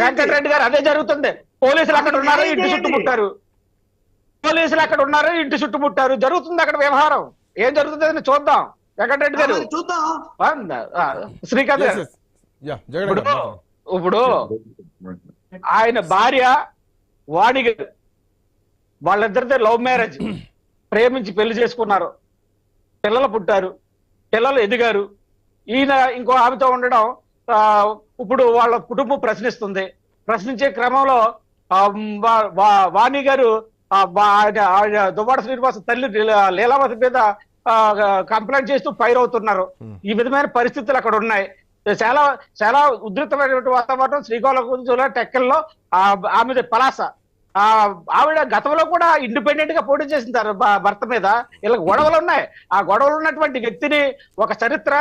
వెంకటరెడ్డి గారు అదే జరుగుతుంది. పోలీసులు అక్కడ ఉన్నారు, ఇంటి చుట్టుముట్టారు. పోలీసులు అక్కడ ఉన్నారు, ఇంటి చుట్టుముట్టారు. జరుగుతుంది అక్కడ వ్యవహారం. ఏం జరుగుతుంది చూద్దాం. వెంకటరెడ్డి గారు, శ్రీకాంత్ గారు, ఇప్పుడు ఆయన భార్య వాణి గారు, వాళ్ళిద్దరితో లవ్ మ్యారేజ్, ప్రేమించి పెళ్లి చేసుకున్నారు, పిల్లలు పుట్టారు, పిల్లలు ఎదిగారు. ఈయన ఇంకో ఆమెతో ఉండడం ఇప్పుడు వాళ్ళ కుటుంబం ప్రశ్నిస్తుంది. ప్రశ్నించే క్రమంలో వాణి గారు దువ్వాడ శ్రీనివాస తల్లి లీలావతి మీద కంప్లైంట్ చేస్తూ ఫైర్ అవుతున్నారు. ఈ విధమైన పరిస్థితులు అక్కడ ఉన్నాయి. చాలా చాలా ఉధృతమైనటువంటి వాతావరణం శ్రీకాకుళం టెక్కల్లో. ఆమె పలాస ఆవిడ గతంలో కూడా ఇండిపెండెంట్ గా పోటీ చేసింటారు భర్త మీద. ఇలా గొడవలు ఉన్నాయి. ఆ గొడవలు ఉన్నటువంటి వ్యక్తిని, ఒక చరిత్ర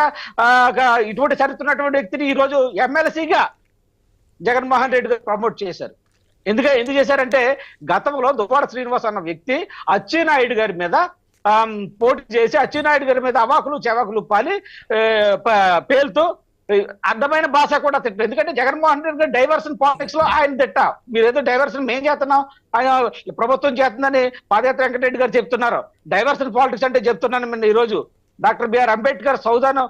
ఇటువంటి చరిత్ర ఉన్నటువంటి వ్యక్తిని ఈ రోజు ఎమ్మెల్సీగా జగన్మోహన్ రెడ్డి గారు ప్రమోట్ చేశారు. ఎందుకు చేశారంటే, గతంలో దువ్వాడ శ్రీనివాస్ అన్న వ్యక్తి అచ్చెన్నాయుడు గారి మీద పోటీ చేసి అచ్చెన్నాయుడు గారి మీద అవాకులు చెవాకులు పాలి పేలుతూ అర్థమైన భాష కూడా తిట్టారు. ఎందుకంటే జగన్మోహన్ రెడ్డి గారు డైవర్షన్ పాలిటిక్స్ లో ఆయన తిట్టా. మీరేదో డైవర్షన్ మేం చేస్తున్నాం, ఆయన ప్రభుత్వం చేస్తుందని పాదయాత్ర వెంకటరెడ్డి గారు చెప్తున్నారు. డైవర్షన్ పాలిటిక్స్ అంటే చెప్తున్నాను. ఈ రోజు డాక్టర్ బిఆర్ అంబేద్కర్ సౌదాను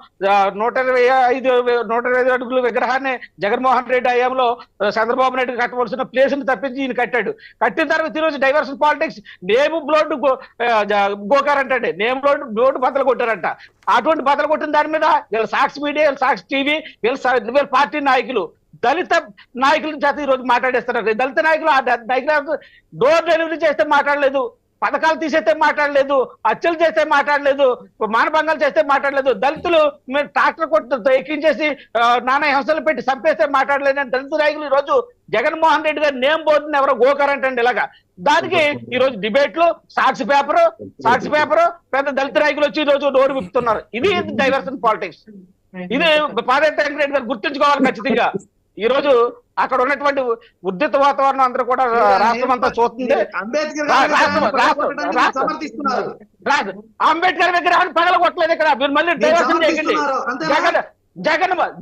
125 అడుగుల విగ్రహాన్ని జగన్మోహన్ రెడ్డి హయాంలో చంద్రబాబు నాయుడు కట్టవలసిన ప్లేస్ ని తప్పించి ఈయన కట్టాడు. కట్టిన తర్వాత ఈ రోజు డైవర్షన్ పాలిటిక్స్, నేమ్ బ్లోడ్ గోకారంటే, నేమ్ బ్లోడ్ బద్దలు కొట్టారంట. అటువంటి బద్దలు కొట్టిన దాని మీద వీళ్ళ సాక్షి మీడియా, వీళ్ళ సాక్షి టీవీ, వీళ్ళ పార్టీ నాయకులు దళిత నాయకుల చేత ఈ రోజు మాట్లాడేస్తున్నారు. దళిత నాయకులు డోర్ డెలివరీ చేస్తే మాట్లాడలేదు, పథకాలు తీసేస్తే మాట్లాడలేదు, హత్యలు చేస్తే మాట్లాడలేదు, మానభంగాలు చేస్తే మాట్లాడలేదు, దళితులు మేము ట్రాక్టర్ కొట్టు ఎక్కించేసి నానా హింసలు పెట్టి చంపేస్తే మాట్లాడలేదు. దళిత నాయకులు ఈ రోజు జగన్మోహన్ రెడ్డి గారు నేమ్ బోర్డుని ఎవరో గోకారంటండి ఇలాగా. దానికి ఈ రోజు డిబేట్లు, సాక్షి పేపరు పెద్ద దళిత నాయకులు వచ్చి ఈ రోజు నోరు విప్పుతున్నారు. ఇది డైవర్షన్ పాలిటిక్స్. ఇది పాదయాత్ర వెంకటరెడ్డి గారు గుర్తుంచుకోవాలి ఖచ్చితంగా. ఈ రోజు అక్కడ ఉన్నటువంటి ఉద్రిక్త వాతావరణం అందరూ కూడా రాష్ట్రం అంతా చూస్తుంది. అంబేద్కర్ విగ్రహాన్ని పగలగొట్టలేదు ఇక్కడ. మీరు మళ్ళీ డైవర్షన్ చేయండి.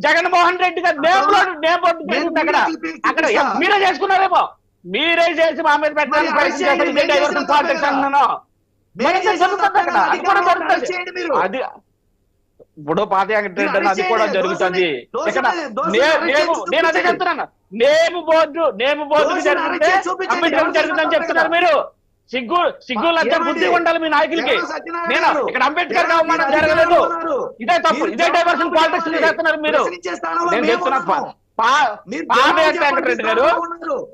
జగన్మోహన్ రెడ్డి గారు నేమ్ బోర్డు అక్కడ మీరే చేసుకున్నారేమో, మీరే చేసి మా మీద పెట్టాలని డైవర్షన్ పాలిటిక్స్ అంటున్నాను. అది ఇప్పుడు పాదయాత్ర అది కూడా జరుగుతుంది. నేను అదే చెప్తున్నాను. నేమ్ బోర్డు జరిగితే అంబేద్కర్ జరుగుతుందని చెప్తున్నారు మీరు. సిగ్గు లజ్జ బుద్ధి ఉండాలి మీ నాయకులకి. నేను ఇక్కడ అంబేద్కర్ అవమానం జరగలేదు, ఇదే తప్పు, ఇదే డైవర్షన్ పాలిటిక్స్ చేస్తున్నారు మీరు. నేను చెప్తున్నా పాదయాత్ర వెంకటరెడ్డి గారు,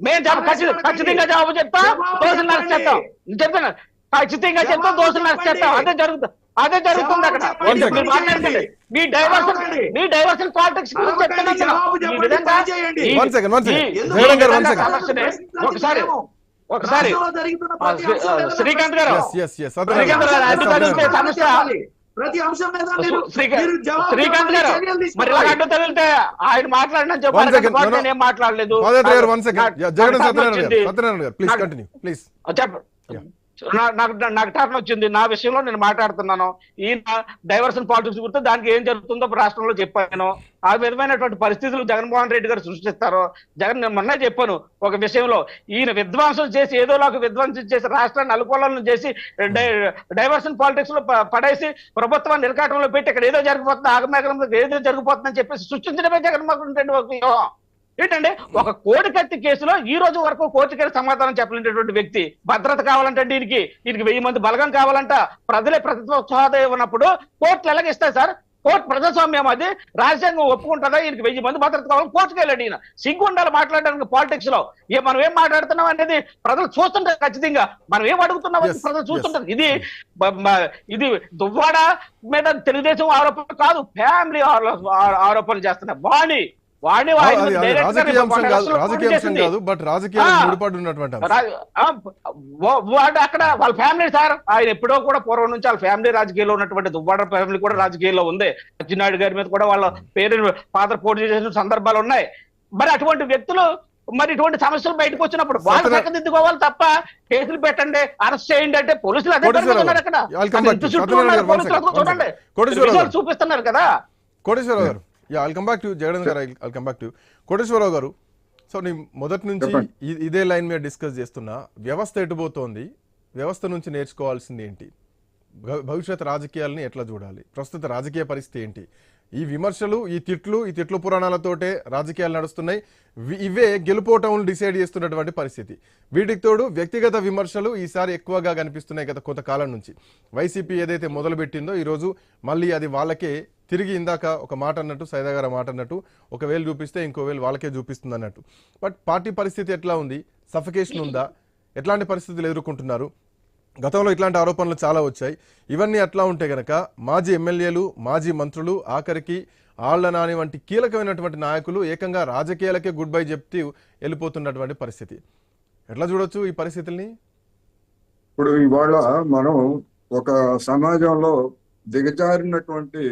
మేము ఖచ్చితంగా జవాబు చెప్తా, దోషులు నరక చేస్తాం. చెప్తున్నా ఖచ్చితంగా చెప్తా, దోషులు నరక చేస్తాం. అదే జరుగుతుంది అక్కడ. మీ డైవర్షన్ పాలిటిక్స్ ఒకసారి శ్రీకాంత్ గారు శ్రీకాంత్ గారు మరి ఇలా అడ్డు తగిలితే ఆయన మాట్లాడినా చెప్పాలి, నేనేం మాట్లాడలేదు. నాకు టర్న్ వచ్చింది, నా విషయంలో నేను మాట్లాడుతున్నాను. ఈయన డైవర్షన్ పాలిటిక్స్ గుర్తు దానికి ఏం జరుగుతుందో రాష్ట్రంలో చెప్పాను. ఆ విధమైనటువంటి పరిస్థితులు జగన్మోహన్ రెడ్డి గారు సృష్టిస్తారు. నేను మొన్నే చెప్పాను ఒక విషయంలో, ఈయన విధ్వంసం చేసి ఏదోలాగా విధ్వంసం చేసి రాష్ట్రాన్ని అలుకోలను చేసి డైవర్షన్ పాలిటిక్స్ లో పడేసి ప్రభుత్వాన్ని నిలకాటంలో పెట్టి ఇక్కడ ఏదో జరిగిపోతుంది, ఆగమేఘంలో ఏదో జరిగిపోతుందని చెప్పేసి సృష్టించడమే జగన్మోహన్ రెడ్డి ఒక ఏంటంటే ఒక కోడికత్తి కేసులో ఈ రోజు వరకు కోర్టుకి సమాధానం చెప్పలేనటువంటి వ్యక్తి. భద్రత కావాలంటే దీనికి 1000 మంది బలగం కావాలంట. ప్రజలే ప్రతిపక్ష ఉన్నప్పుడు కోర్టులు ఎలాగిస్తాయి సార్? కోర్టు ప్రజాస్వామ్యం, అది రాజ్యాంగం ఒప్పుకుంటుందా? ఈయనకి 1000 మంది భద్రత కావాలి, కోర్టుకు వెళ్ళాడు. ఈయన సిగ్గు ఉండాలి మాట్లాడడానికి పాలిటిక్స్ లో. మనం ఏం మాట్లాడుతున్నాం అనేది ప్రజలు చూస్తుంటారు. ఖచ్చితంగా మనం ఏం అడుగుతున్నాం అనేది ప్రజలు చూస్తుంటారు. ఇది దువ్వాడ మీద తెలుగుదేశం ఆరోపణలు కాదు, ఫ్యామిలీ ఆరోపణలు చేస్తున్నారు. రాజకీయ అంశం కాదు, బట్ రాజకీయ ముడిపడి ఉన్నటువంటి అక్కడ వాళ్ళ ఫ్యామిలీ సార్. ఆయన ఎప్పుడో కూడా పూర్వం నుంచి వాళ్ళ ఫ్యామిలీ రాజకీయాల్లో ఉన్నటువంటి దువ్వాడ ఫ్యామిలీ కూడా రాజకీయాల్లో ఉంది. అచ్చెన్నాయుడు గారి మీద కూడా వాళ్ళ పేరు ఫాదర్ పోటీ చేసిన సందర్భాలు ఉన్నాయి. మరి అటువంటి వ్యక్తులు మరి ఇటువంటి సమస్యలు బయటకు వచ్చినప్పుడు వాళ్ళు చక్కదిద్దుకోవాలి తప్ప కేసులు పెట్టండి, అరెస్ట్ చేయండి అంటే పోలీసులు అదే జరుగుతున్నారు. అక్కడ చూడండి చూపిస్తున్నారు కదా. కోటేశ్వరరావు గారు, I'll come back to Jagadan garu. I'll come back to you. Koteswararao గారు, సో నేను మొదటి నుంచి చెప్పండి. ఇదే లైన్ మీద డిస్కస్ చేస్తున్నా. వ్యవస్థ ఎటుపోతోంది, వ్యవస్థ నుంచి నేర్చుకోవాల్సింది ఏంటి, భవిష్యత్ రాజకీయాలని ఎట్లా చూడాలి, ప్రస్తుత రాజకీయ పరిస్థితి ఏంటి? ఈ విమర్శలు, ఈ తిట్లు పురాణాలతోటే రాజకీయాలు నడుస్తున్నాయి. ఇవే గెలుపోవటం డిసైడ్ చేస్తున్నటువంటి పరిస్థితి. వీటికి తోడు వ్యక్తిగత విమర్శలు ఈసారి ఎక్కువగా కనిపిస్తున్నాయి గత కొంతకాలం నుంచి. వైసీపీ ఏదైతే మొదలుపెట్టిందో ఈరోజు మళ్ళీ అది వాళ్ళకే తిరిగి, ఇందాక ఒక మాట అన్నట్టు, సైదా గారు మాట అన్నట్టు, ఒక వేలు చూపిస్తే ఇంకో వేలు వాళ్ళకే చూపిస్తుంది అన్నట్టు. బట్ పార్టీ పరిస్థితి ఎట్లా ఉంది? సఫికేషన్ ఉందా? ఎట్లాంటి పరిస్థితులు ఎదుర్కొంటున్నారు? గతంలో ఇట్లాంటి ఆరోపణలు చాలా వచ్చాయి. ఇవన్నీ అట్లా ఉంటే గనక మాజీ ఎమ్మెల్యేలు, మాజీ మంత్రులు, ఆఖరికి ఆళ్ల నాని వంటి కీలకమైనటువంటి నాయకులు ఏకంగా రాజకీయాలకే గుడ్ బై చెప్తూ వెళ్ళిపోతున్నటువంటి పరిస్థితి. ఎట్లా చూడొచ్చు ఈ పరిస్థితుల్ని? ఇప్పుడు ఇవాళ మనం ఒక సమాజంలో దిగజారినటువంటి